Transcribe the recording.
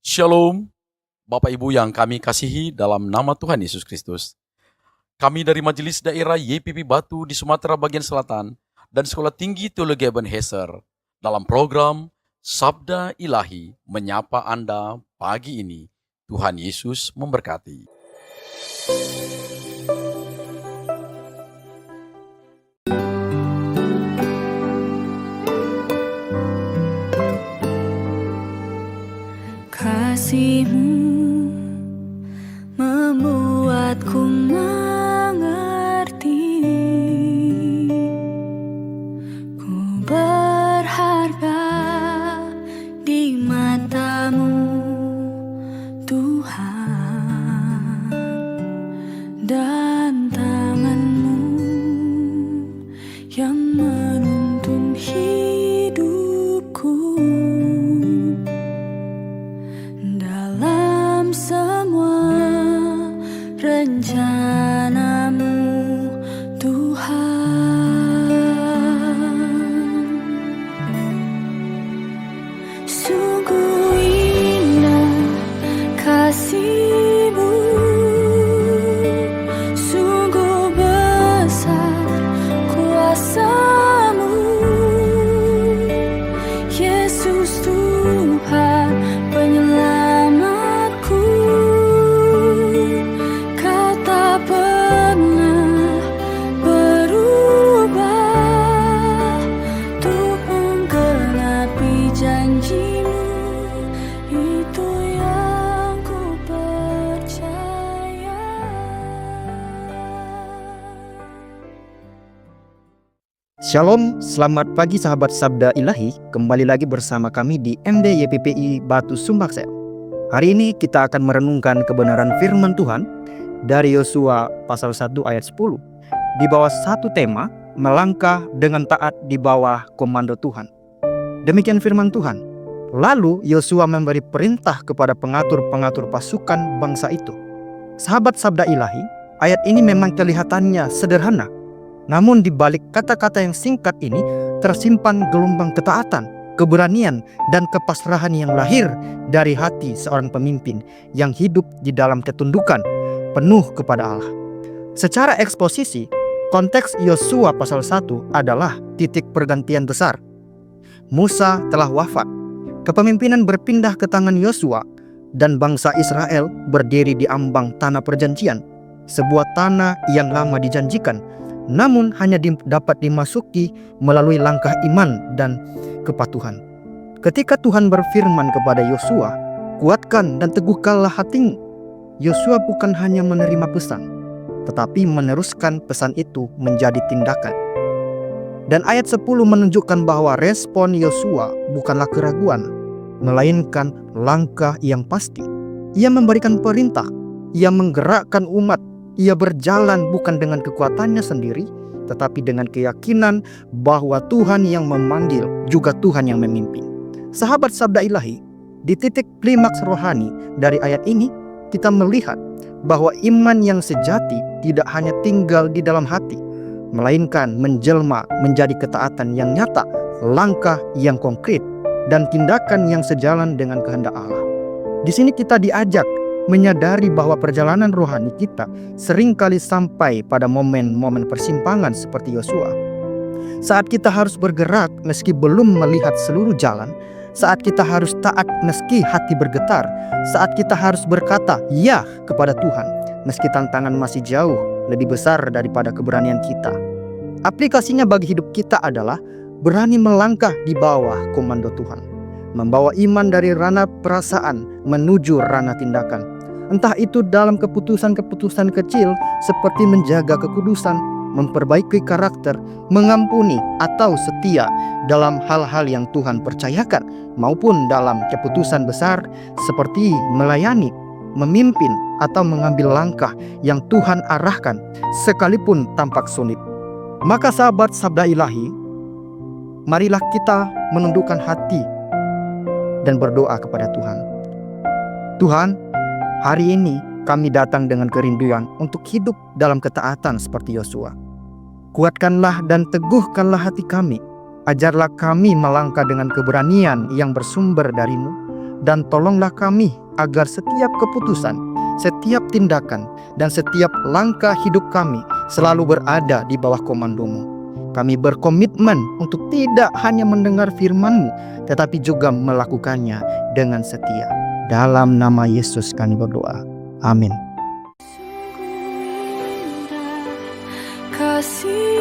Shalom, Bapak Ibu yang kami kasihi dalam nama Tuhan Yesus Kristus. Kami dari Majelis Daerah YPP Batu di Sumatera Bagian Selatan dan Sekolah Tinggi Teologi Ebenezer dalam program Sabda Ilahi menyapa Anda pagi ini. Tuhan Yesus memberkati. Kasih-Mu membuatku mengerti, ku berharga di mata-Mu, Tuhan, dan tangan-Mu yang menuntun hidupku. Dalam semua rencana-Mu, Tuhan, sungguh indah kasih-Mu, sungguh besar kuasa-Mu, Yesus Tuhan penyelamatku. Kau tak pernah berubah untuk menggenapi janji-Mu, itu yang ku percaya. Shalom, selamat pagi sahabat Sabda Ilahi. Kembali lagi bersama kami di MD YPPI Batu Sumbaksel. Hari ini kita akan merenungkan kebenaran firman Tuhan dari Yosua pasal 1 ayat 10 di bawah satu tema, melangkah dengan taat di bawah komando Tuhan. Demikian firman Tuhan. Lalu Yosua memberi perintah kepada pengatur-pengatur pasukan bangsa itu. Sahabat Sabda Ilahi, ayat ini memang kelihatannya sederhana. Namun di balik kata-kata yang singkat ini tersimpan gelombang ketaatan, keberanian, dan kepasrahan yang lahir dari hati seorang pemimpin yang hidup di dalam ketundukan penuh kepada Allah. Secara eksposisi, konteks Yosua pasal 1 adalah titik pergantian besar. Musa telah wafat, kepemimpinan berpindah ke tangan Yosua, dan bangsa Israel berdiri di ambang tanah perjanjian, sebuah tanah yang lama dijanjikan, namun hanya dapat dimasuki melalui langkah iman dan kepatuhan. Ketika Tuhan berfirman kepada Yosua, "Kuatkan dan teguhkanlah hatimu," Yosua bukan hanya menerima pesan, tetapi meneruskan pesan itu menjadi tindakan. Dan ayat 10 menunjukkan bahwa respon Yosua bukanlah keraguan, melainkan langkah yang pasti. Ia memberikan perintah, ia menggerakkan umat. Ia berjalan bukan dengan kekuatannya sendiri, tetapi dengan keyakinan bahwa Tuhan yang memanggil, juga Tuhan yang memimpin. Sahabat Sabda Ilahi, di titik klimaks rohani dari ayat ini, kita melihat bahwa iman yang sejati tidak hanya tinggal di dalam hati, melainkan menjelma menjadi ketaatan yang nyata, langkah yang konkret, dan tindakan yang sejalan dengan kehendak Allah. Di sini kita diajak menyadari bahwa perjalanan rohani kita seringkali sampai pada momen-momen persimpangan seperti Yosua. Saat kita harus bergerak meski belum melihat seluruh jalan, saat kita harus taat meski hati bergetar, saat kita harus berkata ya kepada Tuhan meski tantangan masih jauh lebih besar daripada keberanian kita. Aplikasinya bagi hidup kita adalah berani melangkah di bawah komando Tuhan, membawa iman dari ranah perasaan menuju ranah tindakan. Entah itu dalam keputusan-keputusan kecil seperti menjaga kekudusan, memperbaiki karakter, mengampuni, atau setia dalam hal-hal yang Tuhan percayakan, maupun dalam keputusan besar seperti melayani, memimpin, atau mengambil langkah yang Tuhan arahkan sekalipun tampak sulit. Maka sahabat Sabda Ilahi, marilah kita menundukkan hati dan berdoa kepada Tuhan. Tuhan, hari ini kami datang dengan kerinduan untuk hidup dalam ketaatan seperti Yosua. Kuatkanlah dan teguhkanlah hati kami. Ajarlah kami melangkah dengan keberanian yang bersumber dari-Mu, dan tolonglah kami agar setiap keputusan, setiap tindakan, dan setiap langkah hidup kami selalu berada di bawah komando-Mu. Kami berkomitmen untuk tidak hanya mendengar firman-Mu, tetapi juga melakukannya dengan setia. Dalam nama Yesus kami berdoa. Amin. kasih